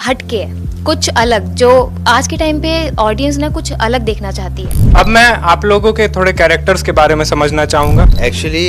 हटके है, कुछ अलग, जो आज के टाइम पे ऑडियंस ना कुछ अलग देखना चाहती है। अब मैं आप लोगों के थोड़े कैरेक्टर्स के बारे में समझना चाहूँगा। एक्चुअली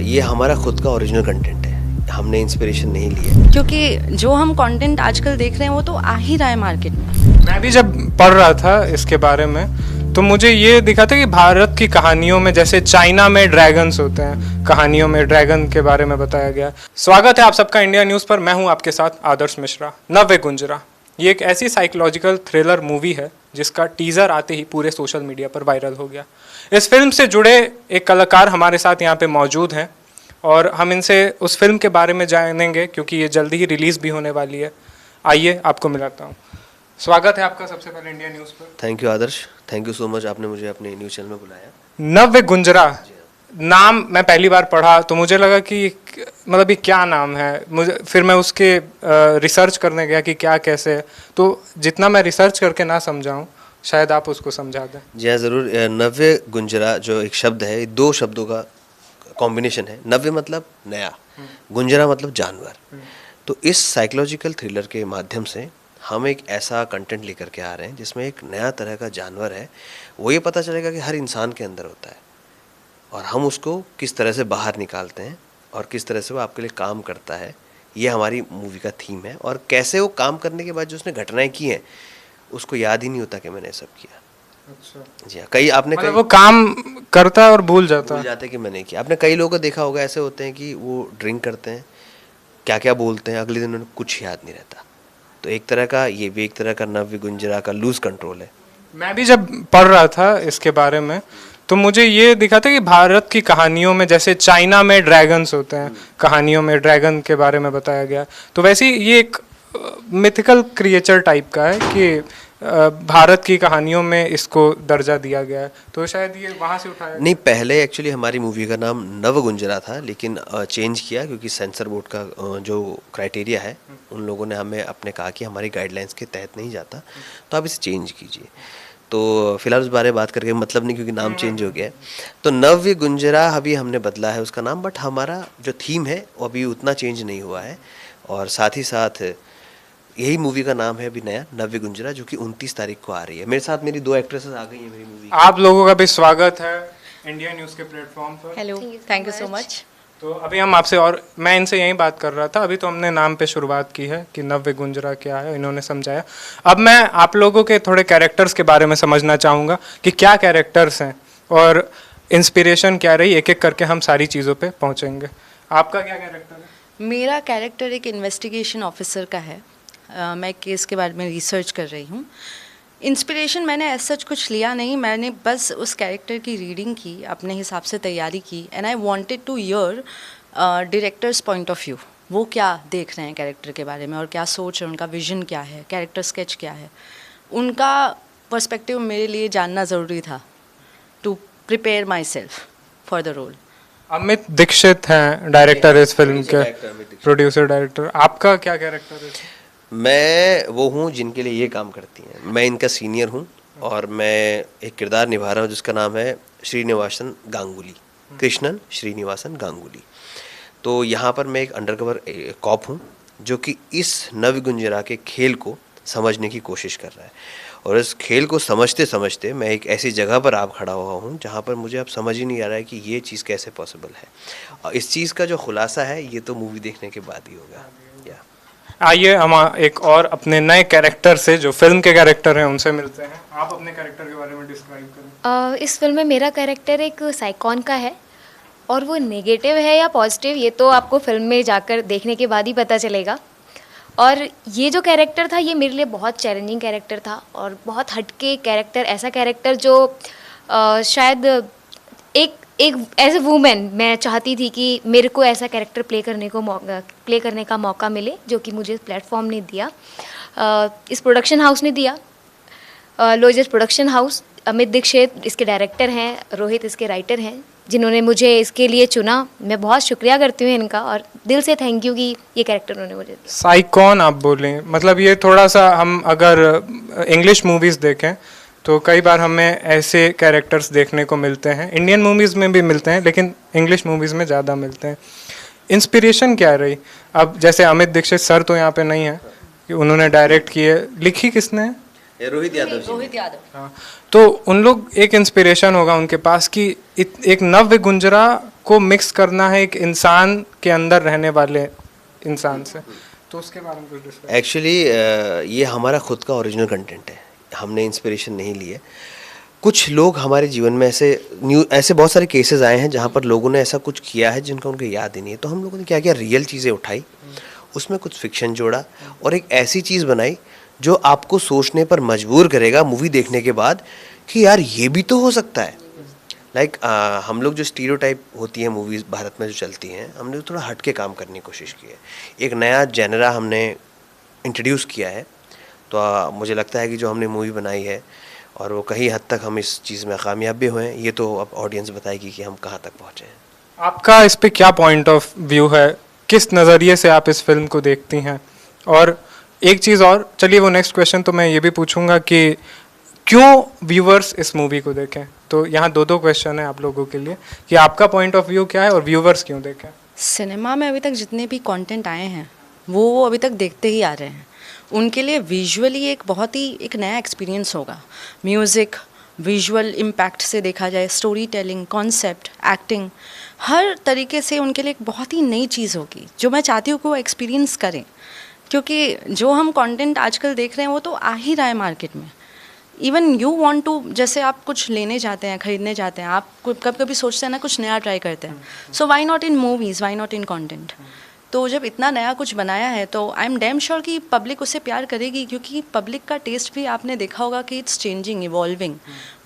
ये हमारा खुद का ओरिजिनल कंटेंट है, हमने इंस्पिरेशन नहीं लिया। क्योंकि जो हम कंटेंट आजकल देख रहे हैं वो तो आ ही रहा है मार्केट में। मैं भी जब पढ़ रहा था इसके बारे में तो मुझे ये दिखा था कि भारत की कहानियों में जैसे चाइना में ड्रैगन्स होते हैं, कहानियों में ड्रैगन के बारे में बताया गया। स्वागत है आप सबका इंडिया न्यूज़ पर। मैं हूं आपके साथ आदर्श मिश्रा। नव्य गुंजरा ये एक ऐसी साइकोलॉजिकल थ्रिलर मूवी है जिसका टीज़र आते ही पूरे सोशल मीडिया पर वायरल हो गया। इस फिल्म से जुड़े एक कलाकार हमारे साथ यहाँ पे मौजूद हैं और हम इनसे उस फिल्म के बारे में जानेंगे क्योंकि ये जल्दी ही रिलीज़ भी होने वाली है। आइए आपको मिलाता हूँ। स्वागत है आपका सबसे पहले इंडिया न्यूज़ पर। Thank you Adarsh, thank you so much, आपने मुझे अपने न्यूज़ चैनल में बुलाया। नव्य गुंजरा नाम मैं पहली बार पढ़ा तो मुझे लगा कि मतलब ये क्या नाम है। मुझे फिर मैं उसके रिसर्च करने गया कि क्या कैसे है, तो जितना मैं रिसर्च करके ना समझाऊँ शायद आप उसको समझा दें। जी हाँ ज़रूर। नव्य गुंजरा जो एक शब्द है, दो शब्दों का कॉम्बिनेशन है। नव्य मतलब नया, गुंजरा मतलब जानवर। तो इस साइकोलॉजिकल थ्रिलर के माध्यम से हम एक ऐसा कंटेंट लेकर के आ रहे हैं जिसमें एक नया तरह का जानवर है। वो ये पता चलेगा कि हर इंसान के अंदर होता है और हम उसको किस तरह से बाहर निकालते हैं और किस तरह से वो आपके लिए काम करता है। ये हमारी मूवी का थीम है और कैसे वो काम करने के बाद जो उसने घटनाएं की हैं उसको याद ही नहीं होता कि मैंने सब किया। अच्छा जी हाँ, कई आपने मतलब वो काम करता है और भूल जाता भूल है। जाते हैं कि मैंने किया। आपने कई लोगों को देखा होगा, ऐसे होते हैं कि वो ड्रिंक करते हैं, क्या क्या बोलते हैं, अगले दिन उन्हें कुछ याद नहीं रहता। तो एक तरह का ये भी एक तरह का नव्य गुंजरा का लूज कंट्रोल है। मैं भी जब पढ़ रहा था इसके बारे में तो मुझे ये दिखा था कि भारत की कहानियों में जैसे चाइना में ड्रैगन्स होते हैं, कहानियों में ड्रैगन के बारे में बताया गया। तो वैसे ही ये एक मिथिकल क्रिएचर टाइप का है कि भारत की कहानियों में इसको दर्जा दिया गया है, तो शायद ये वहाँ से उठाया नहीं, पहले एक्चुअली हमारी मूवी का नाम नव गुंजरा था, लेकिन चेंज किया क्योंकि सेंसर बोर्ड का जो क्राइटेरिया है उन लोगों ने हमें अपने कहा कि हमारी गाइडलाइंस के तहत नहीं जाता, तो आप इसे चेंज कीजिए। तो फिलहाल उस बारे में बात करके मतलब नहीं क्योंकि नाम चेंज हो गया है। तो नव्य गुंजरा अभी हमने बदला है उसका नाम, बट हमारा जो थीम है वो अभी उतना चेंज नहीं हुआ है। और साथ ही साथ यही मूवी का नाम है अभी नया, नव्य गुंजरा, जो कि 29 तारीख को आ रही है। मेरे साथ मेरी दो एक्ट्रेसेस आ गई हैं मेरी मूवी। आप लोगों का भी स्वागत है इंडिया न्यूज़ के प्लेटफॉर्म पर। Hello, thank you so much. तो अभी हम आपसे, और मैं इनसे यही बात कर रहा था, अभी तो हमने नाम पे शुरुआत की है कि नव्य गुंजरा क्या है, इन्होंने समझाया। अब मैं आप लोगों के थोड़े कैरेक्टर्स के बारे में समझना चाहूँगा कि क्या कैरेक्टर्स हैं और इंस्पिरेशन क्या रही। एक एक करके हम सारी चीज़ों पे पहुँचेंगे। आपका क्या कैरेक्टर है? मेरा कैरेक्टर एक इन्वेस्टिगेशन ऑफिसर का है। मैं केस के बारे में रिसर्च कर रही हूँ। इंस्पिरेशन मैंने ऐसा कुछ लिया नहीं, मैंने बस उस कैरेक्टर की रीडिंग की, अपने हिसाब से तैयारी की, and I wanted to hear director's point of view. वो क्या देख रहे हैं कैरेक्टर के बारे में और क्या सोच है, उनका विजन क्या है, कैरेक्टर स्केच क्या है, उनका पर्सपेक्टिव मेरे लिए जानना ज़रूरी था to prepare myself for the role. Amit Dixit हैं डायरेक्टर इस फिल्म के, प्रोड्यूसर डायरेक्टर। आपका क्या कैरेक्टर है? मैं वो हूँ जिनके लिए ये काम करती हैं। मैं इनका सीनियर हूँ और मैं एक किरदार निभा रहा हूँ जिसका नाम है श्रीनिवासन गांगुली, कृष्णन श्रीनिवासन गांगुली। तो यहाँ पर मैं एक अंडरकवर कॉप हूँ जो कि इस नव गुंजरा के खेल को समझने की कोशिश कर रहा है। और इस खेल को समझते समझते मैं एक ऐसी जगह पर आप खड़ा हुआ हूँ जहाँ पर मुझे अब समझ ही नहीं आ रहा है कि ये चीज़ कैसे पॉसिबल है। और इस चीज़ का जो खुलासा है ये तो मूवी देखने के बाद ही होगा। आइए हम एक और अपने नए कैरेक्टर से, जो फिल्म के कैरेक्टर हैं, उनसे मिलते हैं। आप अपने कैरेक्टर के बारे में डिस्क्राइब करें। इस फिल्म में मेरा कैरेक्टर एक साइकॉन का है और वो नेगेटिव है या पॉजिटिव ये तो आपको फिल्म में जाकर देखने के बाद ही पता चलेगा। और ये जो कैरेक्टर था ये मेरे लिए बहुत चैलेंजिंग कैरेक्टर था और बहुत हटके कैरेक्टर, ऐसा कैरेक्टर जो शायद एक एज ए वूमेन मैं चाहती थी कि मेरे को ऐसा कैरेक्टर प्ले करने का मौका मिले, जो कि मुझे प्लेटफॉर्म ने दिया, इस प्रोडक्शन हाउस ने दिया, लोजेस प्रोडक्शन हाउस। अमित दीक्षित इसके डायरेक्टर हैं, रोहित इसके राइटर हैं, जिन्होंने मुझे इसके लिए चुना। मैं बहुत शुक्रिया करती हूँ इनका और दिल से थैंक यू कि ये कैरेक्टर उन्होंने मुझे दिया। साइकॉन आप बोलें, मतलब ये थोड़ा सा, हम अगर इंग्लिश मूवीज़ देखें तो कई बार हमें ऐसे कैरेक्टर्स देखने को मिलते हैं, इंडियन मूवीज़ में भी मिलते हैं लेकिन इंग्लिश मूवीज़ में ज़्यादा मिलते हैं। इंस्पिरेशन क्या रही? अब जैसे अमित दीक्षित सर तो यहाँ पे नहीं है, कि उन्होंने डायरेक्ट की है, लिखी किसने है? ये रोहित यादव जी। रोहित यादव। हाँ, तो उन लोग एक इंस्पिरेशन होगा उनके पास कि एक नव्य गुंजरा को मिक्स करना है एक इंसान के अंदर रहने वाले इंसान से, तो उसके बारे में कुछ डिस्कस। एक्चुअली ये हमारा खुद का ओरिजिनल कंटेंट है, हमने इंस्पिरेशन नहीं ली है। कुछ लोग हमारे जीवन में ऐसे बहुत सारे केसेस आए हैं जहाँ पर लोगों ने ऐसा कुछ किया है जिनका उनको याद ही नहीं है, तो हम लोगों ने क्या किया, रियल चीज़ें उठाई, उसमें कुछ फिक्शन जोड़ा और एक ऐसी चीज़ बनाई जो आपको सोचने पर मजबूर करेगा मूवी देखने के बाद कि यार ये भी तो हो सकता है। लाइक हम लोग जो स्टीरियोटाइप होती है मूवीज़ भारत में जो चलती हैं, हमने थोड़ा हट के काम करने की कोशिश की है, एक नया जेनरा हमने इंट्रोड्यूस किया है। तो मुझे लगता है कि जो हमने मूवी बनाई है और वो कहीं हद तक हम इस चीज़ में कामयाब भी हुए हैं, ये तो अब ऑडियंस बताएगी कि हम कहाँ तक पहुँचे हैं। आपका इस पे क्या पॉइंट ऑफ व्यू है, किस नज़रिए से आप इस फिल्म को देखती हैं? और एक चीज़ और, चलिए वो नेक्स्ट क्वेश्चन तो मैं ये भी पूछूंगा कि क्यों व्यूवर्स इस मूवी को देखें? तो यहाँ दो क्वेश्चन है आप लोगों के लिए कि आपका पॉइंट ऑफ व्यू क्या है और व्यूवर्स क्यों देखें? सिनेमा में अभी तक जितने भी कंटेंट आए हैं वो अभी तक देखते ही आ रहे हैं। उनके लिए विजुअली एक बहुत ही एक नया एक्सपीरियंस होगा। म्यूज़िक, विजुअल इम्पैक्ट से देखा जाए, स्टोरी टेलिंग, कॉन्सेप्ट, एक्टिंग, हर तरीके से उनके लिए एक बहुत ही नई चीज़ होगी जो मैं चाहती हूँ कि वो एक्सपीरियंस करें। क्योंकि जो हम कंटेंट आजकल देख रहे हैं वो तो आ ही रहा है मार्केट में। इवन यू वांट टू, जैसे आप कुछ लेने जाते हैं, खरीदने जाते हैं, आप कभी कभी सोचते हैं ना कुछ नया ट्राई करते हैं। So why not in movies, why not in content? तो जब इतना नया कुछ बनाया है तो आई एम डैम श्योर कि पब्लिक उसे प्यार करेगी, क्योंकि पब्लिक का टेस्ट भी आपने देखा होगा कि इट्स चेंजिंग, इवॉल्विंग।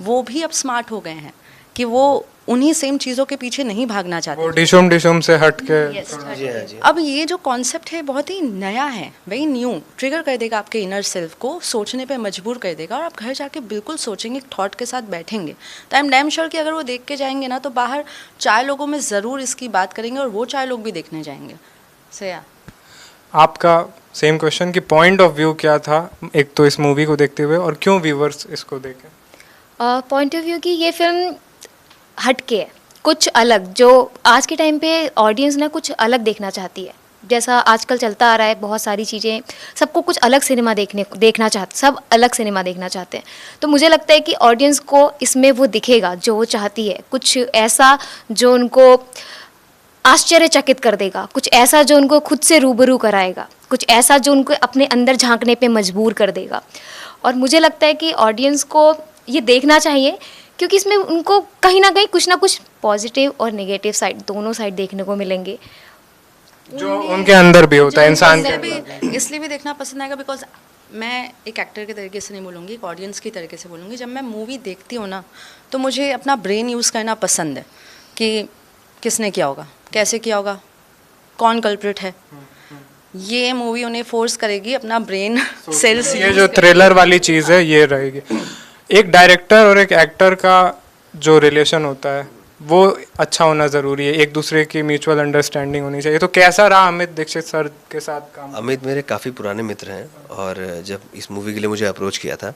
वो भी अब स्मार्ट हो गए हैं कि वो उन्हीं सेम चीज़ों के पीछे नहीं भागना चाहते। वो डिशुम से हट के जी हाँ जी। अब ये जो कॉन्सेप्ट है बहुत ही नया है, वेरी न्यू, ट्रिगर कर देगा आपके इनर सेल्फ को, सोचने पे मजबूर कर देगा और आप घर जाके बिल्कुल सोचेंगे, एक थॉट के साथ बैठेंगे। तो आई एम डैम श्योर कि अगर वो देख के जाएंगे ना तो बाहर 4 लोगों में ज़रूर इसकी बात करेंगे और वो 4 लोग भी देखने जाएंगे। सो या आपका सेम क्वेश्चन कि पॉइंट ऑफ व्यू क्या था एक तो इस मूवी को देखते हुए और क्यों व्यूवर्स इसको देखें? पॉइंट ऑफ व्यू की ये फिल्म हटके है, कुछ अलग, जो आज के टाइम पे ऑडियंस ना कुछ अलग देखना चाहती है। जैसा आजकल चलता आ रहा है, बहुत सारी चीज़ें, सबको कुछ अलग सिनेमा देखना चाहते, सब अलग सिनेमा देखना चाहते हैं। तो मुझे लगता है कि ऑडियंस को इसमें वो दिखेगा जो वो चाहती है, कुछ ऐसा जो उनको आश्चर्यचकित कर देगा, कुछ ऐसा जो उनको खुद से रूबरू कराएगा, कुछ ऐसा जो उनको अपने अंदर झांकने पे मजबूर कर देगा। और मुझे लगता है कि ऑडियंस को ये देखना चाहिए, क्योंकि इसमें उनको कहीं ना कुछ पॉजिटिव और नेगेटिव साइड, दोनों साइड देखने को मिलेंगे जो उनके अंदर भी होता है, इंसान के अंदर। इसलिए भी देखना पसंद आएगा बिकॉज मैं एक एक्टर के तरीके से नहीं बोलूँगी, एक ऑडियंस की तरीके से बोलूँगी। जब मैं मूवी देखती हूँ ना तो मुझे अपना ब्रेन यूज़ करना पसंद है कि किसने किया होगा, कैसे किया होगा, कौन कल्प्रिट है। ये मूवी उन्हें फोर्स करेगी अपना ब्रेन सेल्स। ये जो थ्रिलर वाली चीज़ है ये रहेगी। एक डायरेक्टर और एक एक्टर का जो रिलेशन होता है वो अच्छा होना ज़रूरी है, एक दूसरे की म्यूचुअल अंडरस्टैंडिंग होनी चाहिए। तो कैसा रहा अमित दीक्षित सर के साथ काम? अमित मेरे काफ़ी पुराने मित्र हैं और जब इस मूवी के लिए मुझे अप्रोच किया था,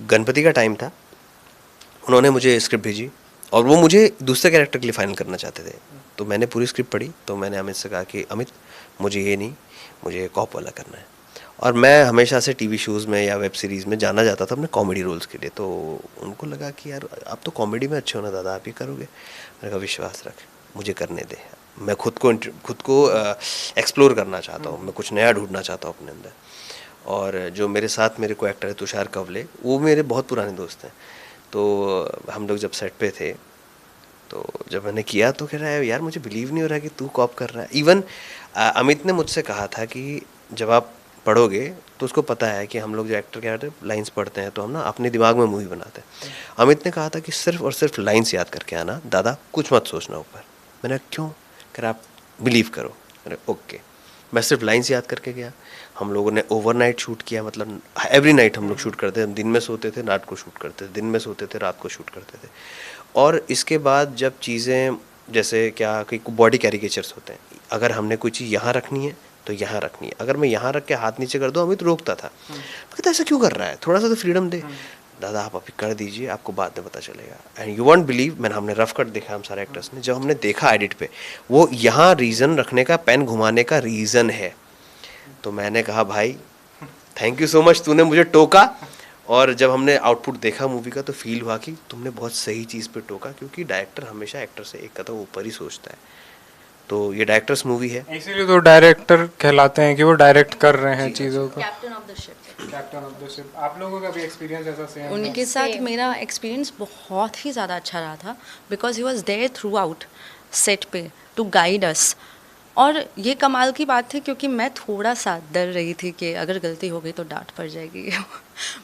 गणपति का टाइम था, उन्होंने मुझे स्क्रिप्ट भेजी और वो मुझे दूसरे कैरेक्टर के लिए फाइनल करना चाहते थे। तो मैंने पूरी स्क्रिप्ट पढ़ी, तो मैंने अमित से कहा कि अमित मुझे ये नहीं, मुझे कॉप वाला करना है। और मैं हमेशा से टीवी शोज़ में या वेब सीरीज़ में जाना जाता था अपने कॉमेडी रोल्स के लिए। तो उनको लगा कि यार आप तो कॉमेडी में अच्छे हो ना दादा, आप ये करोगे? मैंने कहा विश्वास रख, मुझे करने दे, मैं खुद को एक्सप्लोर करना चाहता हूँ, मैं कुछ नया ढूंढना चाहता हूँ अपने अंदर। और जो मेरे साथ मेरे को एक्टर है तुषार कवले, वो मेरे बहुत पुराने दोस्त हैं। तो हम लोग जब सेट पे थे तो जब मैंने किया तो कह रहा है यार मुझे बिलीव नहीं हो रहा कि तू कॉप कर रहा है। इवन अमित ने मुझसे कहा था कि जब आप पढ़ोगे तो उसको पता है कि हम लोग जो एक्टर के लाइंस पढ़ते हैं तो हम ना अपने दिमाग में मूवी बनाते हैं। अमित ने कहा था कि सिर्फ और सिर्फ लाइंस याद करके आना दादा, कुछ मत सोचना ऊपर। मैंने क्यों? कह रहा आप बिलीव करो। मैंने ओके। मैं सिर्फ लाइंस याद करके गया। हम लोगों ने ओवरनाइट शूट किया, मतलब एवरी नाइट हम लोग शूट करते थे, दिन में सोते थे रात को शूट करते थे, दिन में सोते थे रात को शूट करते थे। और इसके बाद जब चीज़ें जैसे क्या कि बॉडी कैरिकेचर्स होते हैं, अगर हमने कोई चीज़ यहाँ रखनी है तो यहाँ रखनी है, अगर मैं यहाँ रख के हाथ नीचे कर दूँ, अमित रोकता था, कहता ऐसा क्यों कर रहा है, थोड़ा सा तो फ्रीडम दे। दादा आप अभी कर दीजिए, आपको बाद में पता चलेगा। एंड यू वॉन्ट बिलीव, मैंने हमने रफ कट देखा हम सारे एक्टर्स ने, जब हमने देखा एडिट पे वो यहाँ रीज़न रखने का, पेन घुमाने का रीज़न है। तो मैंने कहा भाई थैंक यू सो मच, तूने मुझे टोका। और जब हमने आउटपुट देखा मूवी का तो फील हुआ कि तुमने बहुत सही चीज़ पे टोका, क्योंकि डायरेक्टर हमेशा एक्टर से एक कदम ऊपर ही सोचता है। तो ये डायरेक्टर्स मूवी है। इसीलिए तो डायरेक्टर कहलाते हैं कि वो डायरेक्ट कर रहे हैं चीज़ों को। Captain of the ship. Captain of the ship. आप लोगों का भी एक्सपीरियंस ऐसा सेम? उनके साथ मेरा एक्सपीरियंस बहुत ही ज़्यादा अच्छा रहा था, because he was there throughout set पे टू गाइड अस। और ये कमाल की बात थी, क्योंकि मैं थोड़ा सा डर रही थी कि अगर गलती हो गई तो डांट पड़ जाएगी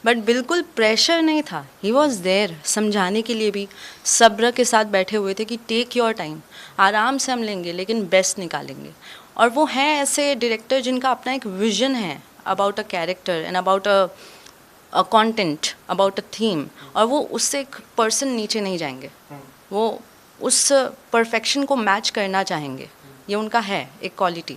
बट बिल्कुल प्रेशर नहीं था। ही वॉज देयर समझाने के लिए भी, सब्र के साथ बैठे हुए थे कि टेक योर टाइम, आराम से हम लेंगे लेकिन बेस्ट निकालेंगे। और वो हैं ऐसे डायरेक्टर जिनका अपना एक विजन है about a character and about a content, about a theme, और वो उससे एक पर्सन नीचे नहीं जाएंगे, वो उस परफेक्शन को मैच करना चाहेंगे। ये उनका है एक क्वालिटी,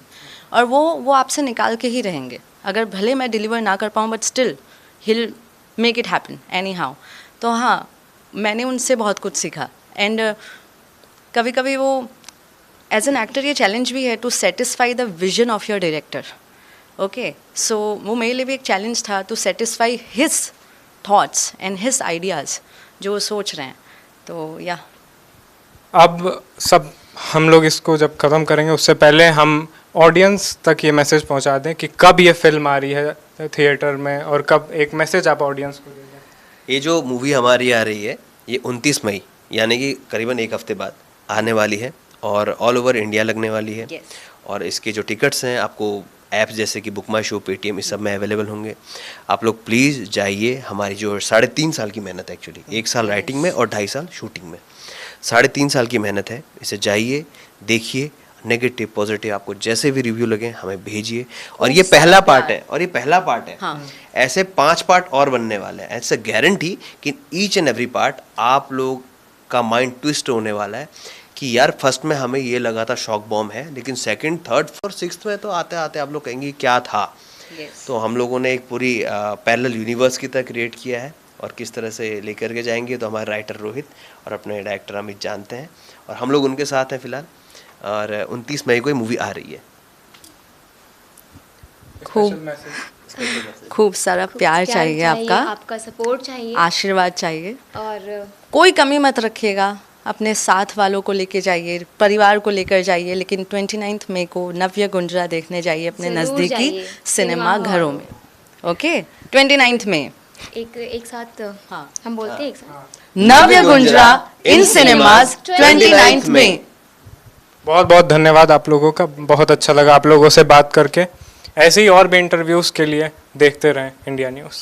और वो आपसे निकाल के ही रहेंगे। अगर भले मैं डिलीवर ना कर पाऊँ, but still hill make it happen any how. तो हाँ, मैंने उनसे बहुत कुछ सीखा। एंड कभी कभी वो एज एन एक्टर ये चैलेंज भी है to satisfy the vision of your director. Okay, so वो मेरे लिए भी एक चैलेंज था to satisfy his thoughts and his ideas जो वो सोच रहे हैं। तो या अब सब हम लोग इसको जब ख़त्म करेंगे उससे पहले हम ऑडियंस तक ये मैसेज पहुंचा दें कि कब ये फिल्म आ रही है थिएटर में, और कब एक मैसेज आप ऑडियंस को देंगे। ये जो मूवी हमारी आ रही है ये 29 मई यानी कि करीबन एक हफ्ते बाद आने वाली है, और ऑल ओवर इंडिया लगने वाली है। Yes. और इसके जो टिकट्स हैं आपको ऐप्स जैसे कि बुक माई शो, पेटीएम, इस सब में अवेलेबल होंगे। आप लोग प्लीज़ जाइए। हमारी जो 3.5 साल की मेहनत है, एक्चुअली 1 साल राइटिंग में और 2.5 साल शूटिंग में, 3.5 साल की मेहनत है। इसे जाइए, देखिए, नेगेटिव पॉजिटिव आपको जैसे भी रिव्यू लगे हमें भेजिए। और ये पहला पार्ट है, और ये पहला पार्ट है। हाँ। ऐसे 5 पार्ट और बनने वाले हैं। ऐसे गारंटी कि ईच एंड एवरी पार्ट आप लोग का माइंड ट्विस्ट होने वाला है कि यार फर्स्ट में हमें ये लगा था शॉक बॉम्ब है, लेकिन सेकंड, थर्ड, फोर्थ, सिक्स्थ में तो आते आते आप लोग कहेंगे क्या था। तो हम लोगों ने एक पूरी पैरेलल यूनिवर्स की तरह क्रिएट किया है, और किस तरह से लेकर के जाएंगे तो हमारे राइटर रोहित और अपने डायरेक्टर अमित जानते हैं, और हम लोग उनके साथ हैं फिलहाल। और 29 मई को ये मूवी आ रही है। खूब सारा प्यार चाहिए, आपका सपोर्ट चाहिए, आशीर्वाद चाहिए, और कोई कमी मत रखिएगा। अपने साथ वालों को लेके जाइए, परिवार को लेकर जाइए, लेकिन 29 मई को नव्य गुंजरा देखने जाइए अपने जरूर नज़दीकी जाइए, सिनेमा सिनेमा घरों में। ओके, 29 में एक साथ हाँ। हम बोलते हैं एक साथ। नव्य गुंजरा इन सिनेमाज 29 में। बहुत बहुत धन्यवाद आप लोगों का, बहुत अच्छा लगा आप लोगों से बात करके। ऐसे ही और भी इंटरव्यूज़ के लिए देखते रहें इंडिया न्यूज़।